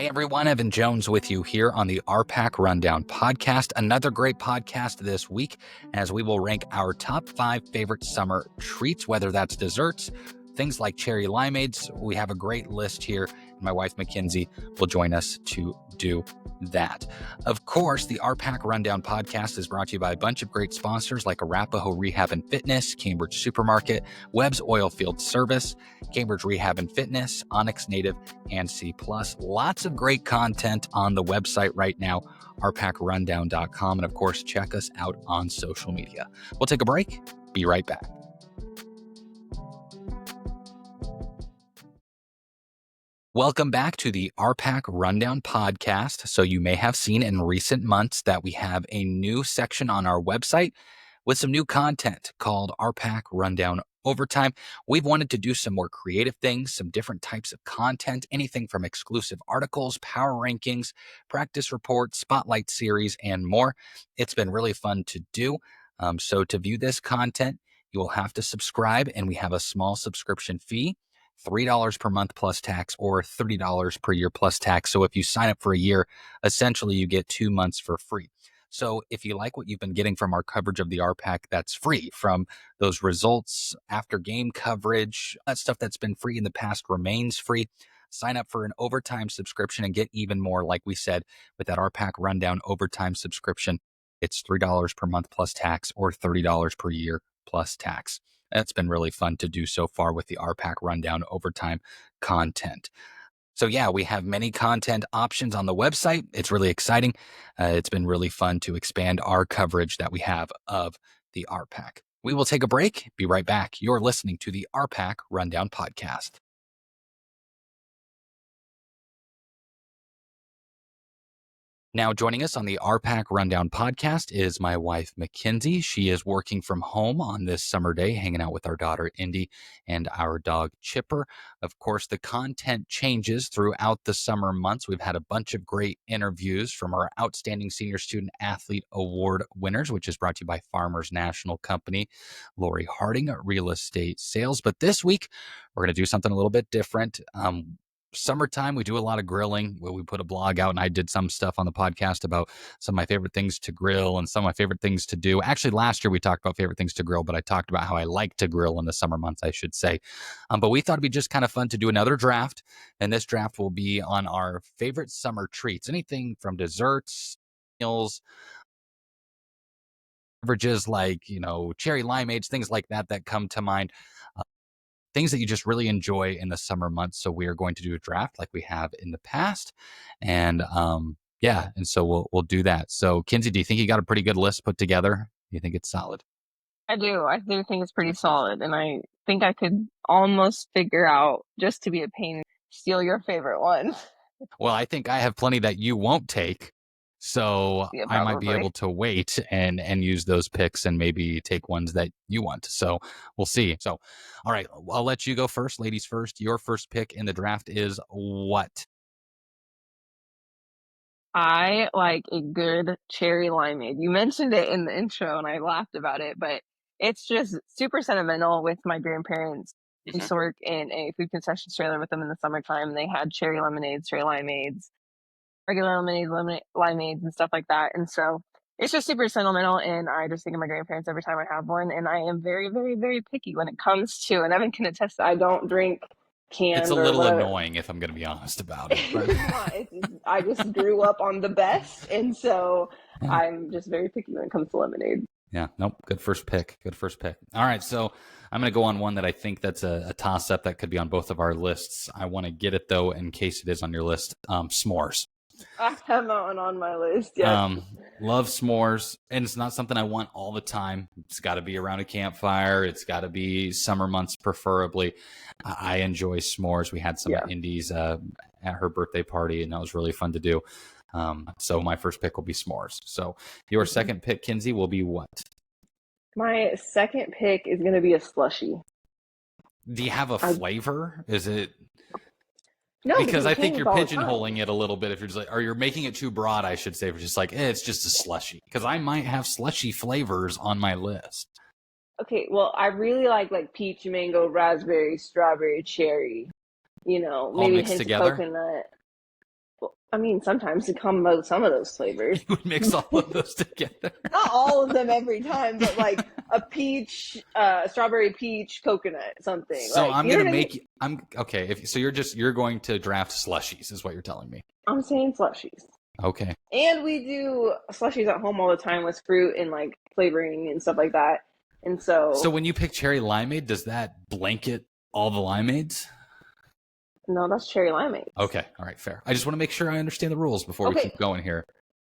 Hey everyone, Evan Jones with you here on the RPAC Rundown podcast. Another great podcast this week as we will rank our top 5 favorite summer treats, whether that's desserts, things like cherry limeades. We have a great list here. My wife, Mackenzie, will join us to do that. Of course, the RPAC Rundown podcast is brought to you by a bunch of great sponsors like Arapahoe Rehab and Fitness, Cambridge Supermarket, Webb's Oilfield Service, Cambridge Rehab and Fitness, Onyx Native, and C+. Lots of great content on the website right now, rpacrundown.com. And of course, check us out on social media. We'll take a break. Be right back. Welcome back to the RPAC Rundown podcast. So you may have seen in recent months that we have a new section on our website with some new content called RPAC Rundown Overtime. We've wanted to do some more creative things, some different types of content, anything from exclusive articles, power rankings, practice reports, spotlight series, and more. It's been really fun to do. So to view this content, you will have to subscribe, and we have a small subscription fee. $3 per month plus tax or $30 per year plus tax. So if you sign up for a year, essentially you get 2 months for free. So if you like what you've been getting from our coverage of the RPAC, that's free. From those results, after game coverage, that stuff that's been free in the past remains free. Sign up for an overtime subscription and get even more. Like we said, with that RPAC Rundown overtime subscription, it's $3 per month plus tax or $30 per year plus tax. That's been really fun to do so far with the RPAC Rundown overtime content. So yeah, we have many content options on the website. It's really exciting. It's been really fun to expand our coverage that we have of the RPAC. We will take a break. Be right back. You're listening to the RPAC Rundown podcast. Now, joining us on the RPAC Rundown podcast is my wife, Mackenzie. She is working from home on this summer day, hanging out with our daughter, Indy, and our dog, Chipper. Of course, the content changes throughout the summer months. We've had a bunch of great interviews from our Outstanding Senior Student Athlete Award winners, which is brought to you by Farmers National Company, Lori Harding, Real Estate Sales. But this week, we're going to do something a little bit different. Summertime, we do a lot of grilling. We put a blog out, and I did some stuff on the podcast about some of my favorite things to grill and some of my favorite things to do. Actually, last year we talked about favorite things to grill, but I talked about how I like to grill in the summer months, I should say. But we thought it'd be just kind of fun to do another draft, and this draft will be on our favorite summer treats. Anything from desserts, meals, beverages like, cherry limeades, things like that come to mind. Things that you just really enjoy in the summer months. So we are going to do a draft like we have in the past. And and so we'll do that. So Kinsey, do you think you got a pretty good list put together? Do you think it's solid? I do. I do think it's pretty solid. And I think I could almost figure out, just to be a pain, steal your favorite one. Well, I think I have plenty that you won't take. So Yeah, I might be probably. able to wait and use those picks and maybe take ones that you want. So we'll see. So, all right, I'll let you go first. Ladies first. Your first pick in the draft is what? I like a good cherry limeade. You mentioned it in the intro and I laughed about it, but it's just super sentimental with my grandparents. I used to work in a food concessions trailer with them in the summertime, and they had cherry lemonades, cherry limeades, regular limeades and stuff like that. And so it's just super sentimental, and I just think of my grandparents every time I have one. And I am very, very, very picky when it comes to, and Evan can attest, I don't drink It's a canned or little whatever. annoying if I'm going to be honest about it. But It's not. I just grew up on the best, and so yeah. I'm just very picky when it comes to lemonade. Yeah, nope. Good first pick. All right, so I'm going to go on one that I think that's a toss-up that could be on both of our lists. I want to get it, though, in case it is on your list. S'mores. I have that one on my list. Yeah. Love s'mores, and it's not something I want all the time. It's got to be around a campfire. It's got to be summer months, preferably. I enjoy s'mores. We had some at Indy's at her birthday party, and that was really fun to do. So my first pick will be s'mores. So your second pick, Kinsey, will be what? My second pick is going to be a slushie. Do you have a flavor? Is it? No, because I think you're pigeonholing it a little bit if you're just like, or you're making it too broad, I should say, for just like, it's just a slushie. Because I might have slushy flavors on my list. Okay, well, I really like peach, mango, raspberry, strawberry, cherry. Maybe all mixed hints together? coconut. Well, I mean, sometimes to come with some of those flavors. You would mix all of those together. Not all of them every time, but like a peach, strawberry peach, coconut, something. So Like, I'm you know gonna what I mean? make. I'm okay. If so, you're going to draft slushies, is what you're telling me. I'm saying slushies. Okay. And we do slushies at home all the time with fruit and like flavoring and stuff like that. And So so, when you pick cherry limeade, does that blanket all the limeades? no, that's cherry limeades. Okay. All right. Fair. I just want to make sure I understand the rules before we Okay, keep going here.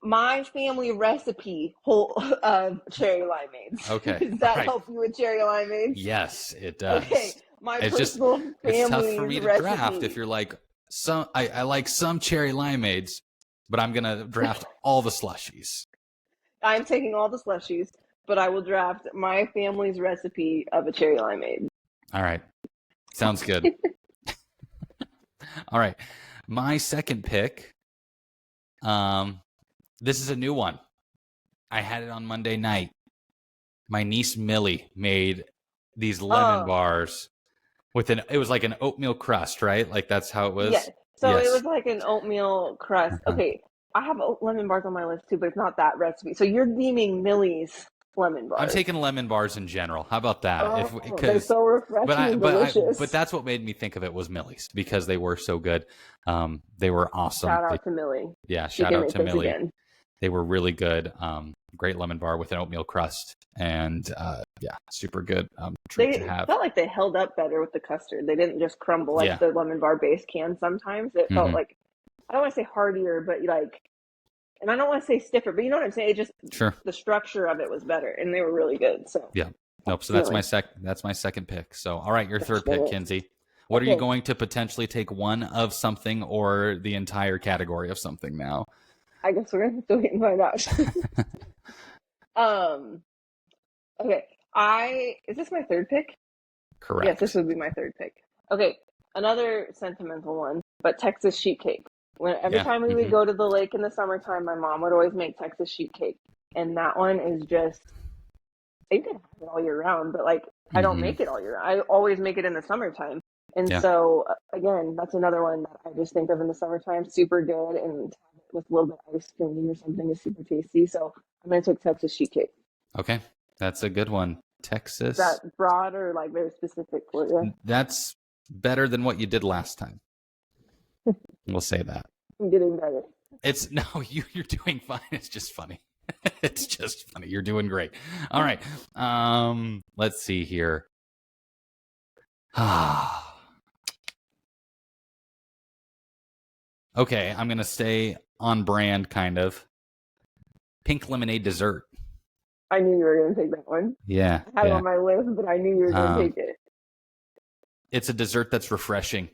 my family recipe whole of cherry limeades. Okay. Does All that right. help you with cherry limeades? Yes, it Okay, does. my It's just personal it's tough for family's me to draft if recipe. you're like some. I like some cherry limeades, but I'm gonna draft all the slushies. I'm taking all the slushies, but I will draft my family's recipe of a cherry limeade. All right. Sounds good. All right. My second pick. This is a new one. I had it on Monday night. My niece Millie made these lemon Oh, bars with it was like an oatmeal crust, right? Like that's how it yes. was. So it Yes. was like an oatmeal crust. Uh-huh. Okay, I have lemon bars on my list too, but it's not that recipe. So you're deeming Millie's lemon I'm bars. taking lemon bars in general. How about that? If Oh, they're because so refreshing and but delicious. that's what made me think of it was Millie's because they were so good. They were awesome. Shout out to Millie. Yeah, She shout can out make to those Millie. again. They were really good. Great lemon bar with an oatmeal crust, and yeah, super good treat to They have. felt like they held up better with the custard. They didn't just crumble like Yeah. the lemon bar base can sometimes. It felt Hmm. like, I don't want to say hardier, but like, and I don't want to say stiffer, but you know what I'm saying? It just, Sure. the structure of it was better and they were really good. So, Yeah. Nope. So Millie. that's my second pick. So all right, your third pick, Millie. Kinsey. What are you Okay. going to potentially take one of something or the entire category of something now? I guess we're going to have to wait and find out. um, okay. Is this my third pick? Yes, this Correct. would be my third pick. Okay. Another sentimental one, but Texas sheet cake. Every Yeah. time we would Hmm. go to the lake in the summertime, my mom would always make Texas sheet cake, and that one is just, you can have it all year round, but like I don't Hmm. make it all year round. I always make it in the summertime, and Yeah. so again, that's another one that I just think of in the summertime. Super good, and with a little bit of ice cream or something is super tasty. So I'm gonna take Texas sheet cake. Okay. That's a good one. Is that Texas. broad or like very specific for you? That's better than what you did last time. We'll say that. I'm getting better. It's no, you're doing fine. It's just funny. It's just funny. You're doing great. All right. Let's see here. Okay, I'm gonna stay on brand kind of. Pink lemonade dessert. I knew you were gonna take that one. Yeah, I had it yeah. on my list, but I knew you were gonna Um, take it. it's a dessert that's refreshing.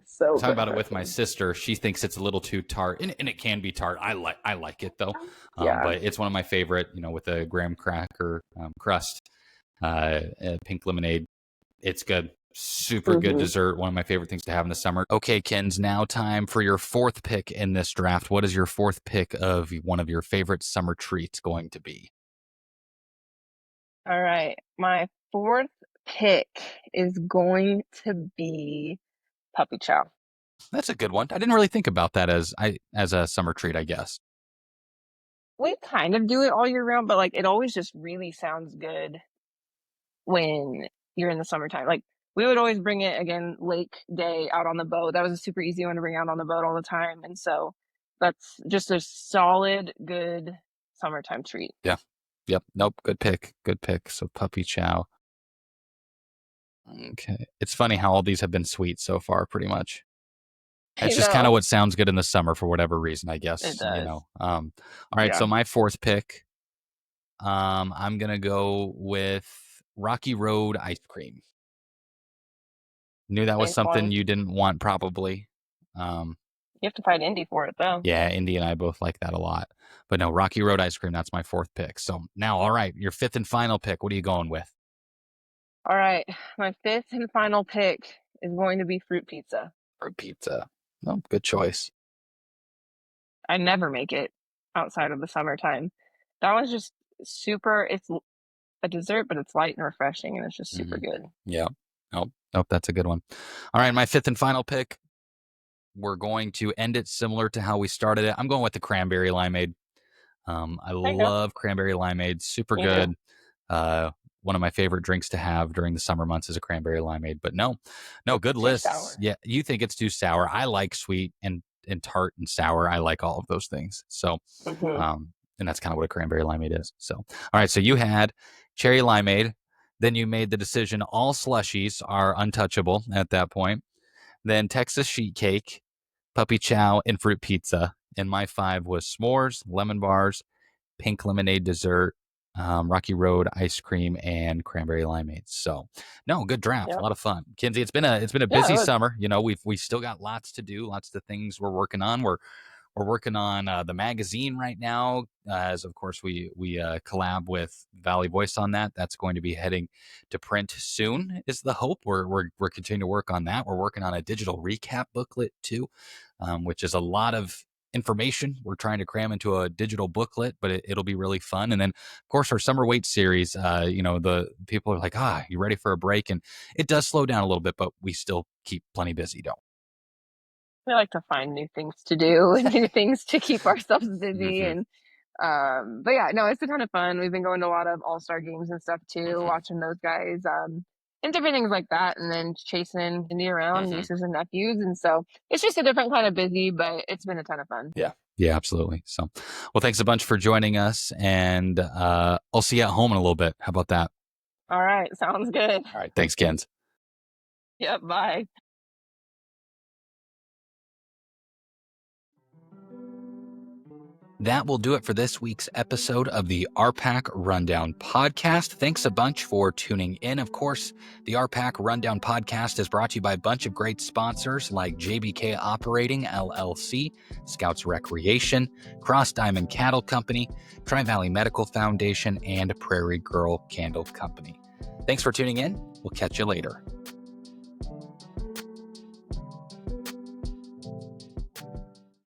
So Talking about it with my refreshing. sister. She thinks it's a little too tart, and it can be tart. I like it though. Yeah. But it's one of my favorite. With a graham cracker crust, pink lemonade. It's good. Super good Hmm. dessert. One of my favorite things to have in the summer. Okay, Kens, now time for your fourth pick in this draft. What is your fourth pick of one of your favorite summer treats going to be? All right. My fourth pick is going to be puppy chow. That's a good one. I didn't really think about that as a summer treat, I guess. We kind of do it all year round, but like it always just really sounds good when you're in the summertime. Like we would always bring it again lake day out on the boat. That was a super easy one to bring out on the boat all the time. And so that's just a solid, good summertime treat. Yeah. Yep. Nope. Good pick. Good pick. So puppy chow. Okay. It's funny how all these have been sweet so far, pretty much. You It's just kind of know, what sounds good in the summer for whatever reason, I it guess. does. All right. Yeah. So my fourth pick, I'm gonna go with Rocky Road ice cream. Knew that was Nice something one. you didn't want, probably. Um, You have to fight Indy for it though. yeah, Indy and I both like that a lot. But no, Rocky Road ice cream, that's my fourth pick. So now, all right, your fifth and final pick. What are you going with? All right. My fifth and final pick is going to be fruit pizza. For pizza. No, good choice. I never make it outside of the summertime. That one's just super, it's a dessert, but it's light and refreshing and it's just super Hmm. good. Yeah. Nope. Nope. That's a good one. All right. My fifth and final pick. we're going to end it similar to how we started it. I'm going with the cranberry limeade. I There you go. love cranberry limeade. Super Me too. good. Uh, One of my favorite drinks to have during the summer months is a cranberry limeade. But no, good Too lists. sour. Yeah, you think it's too sour. I like sweet and tart and sour. I like all of those things. So, Hmm. and that's kind of what a cranberry limeade is. So, all right. So you had cherry limeade. Then you made the decision all slushies are untouchable at that point. Then Texas sheet cake, puppy chow, and fruit pizza. And my 5 was s'mores, lemon bars, pink lemonade dessert, Rocky Road ice cream, and cranberry limeade. So, no, good draft, a Yep. lot of fun. Kinsey, it's been a Yeah, it busy was. summer. We still got lots to do, lots of things we're working on. We're working on the magazine right now, as of course we collab with Valley Voice on that. That's going to be heading to print soon. Is the hope. We're continuing to work on that. We're working on a digital recap booklet too, which is a lot of information we're trying to cram into a digital booklet, but it'll be really fun. And then, of course, our summer weight series. The people are like, you ready for a break? And it does slow down a little bit, but we still keep plenty busy, don't We like to find new things to do and new things to keep ourselves we? busy. Mm-hmm. And but yeah, no, it's a ton of fun. We've been going to a lot of all-star games and stuff too, Mm-hmm. watching those guys, and different things like that, and then chasing Indy around, Mm-hmm. nieces and nephews. And so it's just a different kind of busy, but it's been a ton of fun. Yeah. Yeah, absolutely. So, well, thanks a bunch for joining us, and I'll see you at home in a little bit. How about that? All right, sounds good. All right. Thanks, Kens. Yep, bye. That will do it for this week's episode of the RPAC Rundown Podcast. Thanks a bunch for tuning in. Of course, the RPAC Rundown Podcast is brought to you by a bunch of great sponsors like JBK Operating, LLC, Scouts Recreation, Cross Diamond Cattle Company, Tri-Valley Medical Foundation, and Prairie Girl Candle Company. Thanks for tuning in. We'll catch you later.